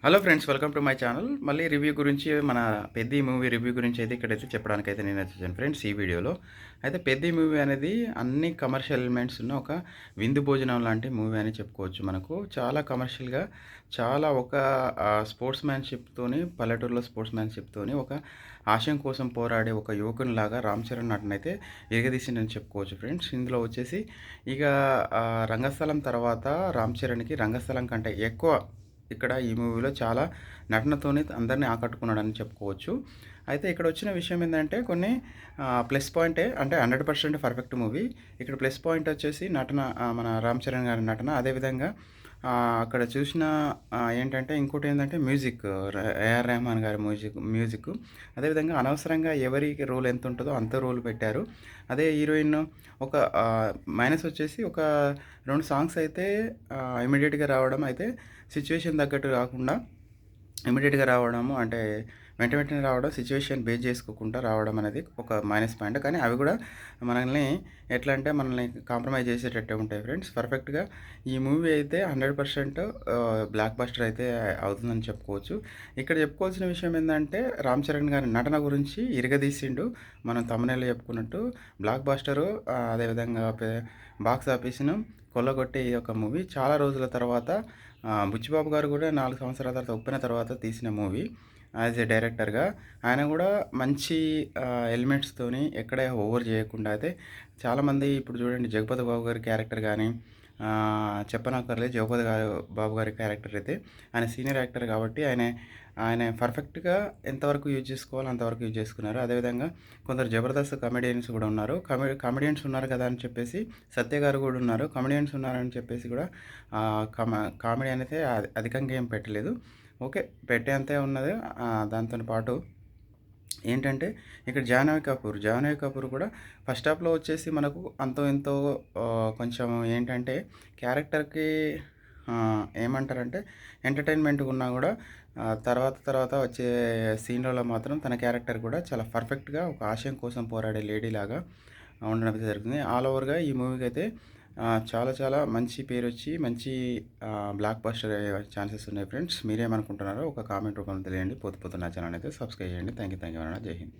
Hello friends, welcome to my channel. మళ్ళీ review గురించి మన 'పెద్ది' మూవీ రివ్యూ గురించి అయితే ఇక్కడైతే చెప్పడానికైతే నేను వచ్చేసాను ఫ్రెండ్స్ ఈ వీడియోలో. అయితే 'పెద్ది' మూవీ అనేది అన్ని కమర్షియల్ ఎలిమెంట్స్ ఉన్న ఒక విందు భోజనం లాంటి మూవీ అని చెప్పుకోవచ్చు. మనకు చాలా కమర్షియల్‌గా చాలా ఒక స్పోర్ట్స్ మ్యాన్‌షిప్‌తోని పల్లెటూరులో స్పోర్ట్స్ మ్యాన్‌షిప్‌తోని ఒక ఆశయం కోసం పోరాడే ఒక యువకునిలాగా రామ్ చరణ్ నటనైతే ఇరగదీసిండని చెప్పుకోవచ్చు ఫ్రెండ్స్. ఇందులో వచ్చేసి ఇక రంగస్థలం తర్వాత రామ్ చరణ్‌కి రంగస్థలం కంటే ఎక్కువ ఇక్కడ ఈ మూవీలో చాలా నటనతోని అందరిని ఆకట్టుకున్నాడని చెప్పుకోవచ్చు. అయితే ఇక్కడ వచ్చిన విషయం ఏందంటే కొన్ని ప్లస్ పాయింటే అంటే 100% పర్ఫెక్ట్ మూవీ. ఇక్కడ ప్లస్ పాయింట్ వచ్చేసి నటన, మన రామ్ చరణ్ గారి నటన. అదేవిధంగా అక్కడ చూసిన ఏంటంటే ఇంకోటేందంటే మ్యూజిక్, ఏఆర్ రెహమాన్ గారి మ్యూజిక్. అదేవిధంగా అనవసరంగా ఎవరికి రోల్ ఎంతుంటదో అంత రోల్ పెట్టారు. అదే హీరోయిన్ ఒక మైనస్ వచ్చేసి ఒక 2 సాంగ్స్ అయితే ఇమ్మీడియేట్‌గా రావడం, అయితే సిచ్యుయేషన్ తగ్గట్టు కాకుండా ఇమ్మీడియేట్‌గా రావడము అంటే వెంటనే రావడం, సిచ్యుయేషన్ బేస్ చేసుకోకుండా రావడం అనేది ఒక మైనస్ పాయింట్. కానీ అవి కూడా మనల్ని ఎట్లా అంటే మనల్ని కాంప్రమైజ్ చేసేటట్టే ఉంటాయి ఫ్రెండ్స్. పర్ఫెక్ట్‌గా ఈ మూవీ అయితే 100% బ్లాక్ బస్టర్ అయితే అవుతుందని చెప్పుకోవచ్చు. ఇక్కడ చెప్పుకోవాల్సిన విషయం ఏందంటే రామ్ చరణ్ గారి నటన గురించి ఇరగదీసిండు. మనం థంబ్‌నెయిల్‌లో చెప్పుకున్నట్టు బ్లాక్ బస్టరు, అదేవిధంగా బాక్స్ ఆఫీస్‌ను కొల్లగొట్టే ఈ యొక్క మూవీ చాలా రోజుల తర్వాత బుచ్చిబాబు గారు కూడా 4 సంవత్సరాల తర్వాత ఉప్పెన తర్వాత తీసిన మూవీ. యాజ్ ఎ డైరెక్టర్‌గా ఆయన కూడా మంచి ఎలిమెంట్స్‌తోని ఎక్కడ ఓవర్ చేయకుండా అయితే చాలామంది ఇప్పుడు చూడండి 'జగపతి బాబు' గారి క్యారెక్టర్ గానీ చెప్పనక్కర్లేదు. 'బాబు' గారి క్యారెక్టర్ అయితే ఆయన సీనియర్ యాక్టర్ కాబట్టి ఆయన పర్ఫెక్ట్‌గా ఎంతవరకు యూజ్ చేసుకోవాలో అంతవరకు యూజ్ చేసుకున్నారు. అదేవిధంగా కొందరు జబర్దస్త్ కమెడియన్స్ కూడా ఉన్నారు. కమెడియన్స్ ఉన్నారు కదా అని చెప్పేసి సత్య గారు కూడా ఉన్నారు. కమెడియన్స్ ఉన్నారని చెప్పేసి కూడా కామెడీ అయితే అధికంగా ఏం పెట్టలేదు. ఓకే. పెట్టేంతే ఉన్నది. దాంతోని పాటు ఏంటంటే ఇక్కడ జాహ్నవి కపూర్ కూడా ఫస్ట్ హాఫ్‌లో వచ్చేసి మనకు అంతో ఇంతో కొంచెం ఏంటంటే క్యారెక్టర్‌కి ఏమంటారంటే ఎంటర్‌టైన్‌మెంట్‌గా ఉన్నా కూడా తర్వాత వచ్చే సీన్‌లలో మాత్రం తన క్యారెక్టర్ కూడా చాలా పర్ఫెక్ట్‌గా ఒక ఆశయం కోసం పోరాడే లేడీలాగా ఉండడం అయితే జరుగుతుంది. ఆల్ ఓవర్‌గా ఈ మూవీకైతే చాలా చాలా మంచి పేరొచ్చి మంచి బ్లాక్ బస్టర్ అయ్యే ఛాన్సెస్ ఉన్నాయి ఫ్రెండ్స్. మీరేమనుకుంటున్నారో ఒక కామెంట్ రూపంలో తెలియండి. పోతు పోతు నా ఛానల్ అయితే సబ్స్క్రైబ్ చేయండి. Thank you very much. జై హింద్.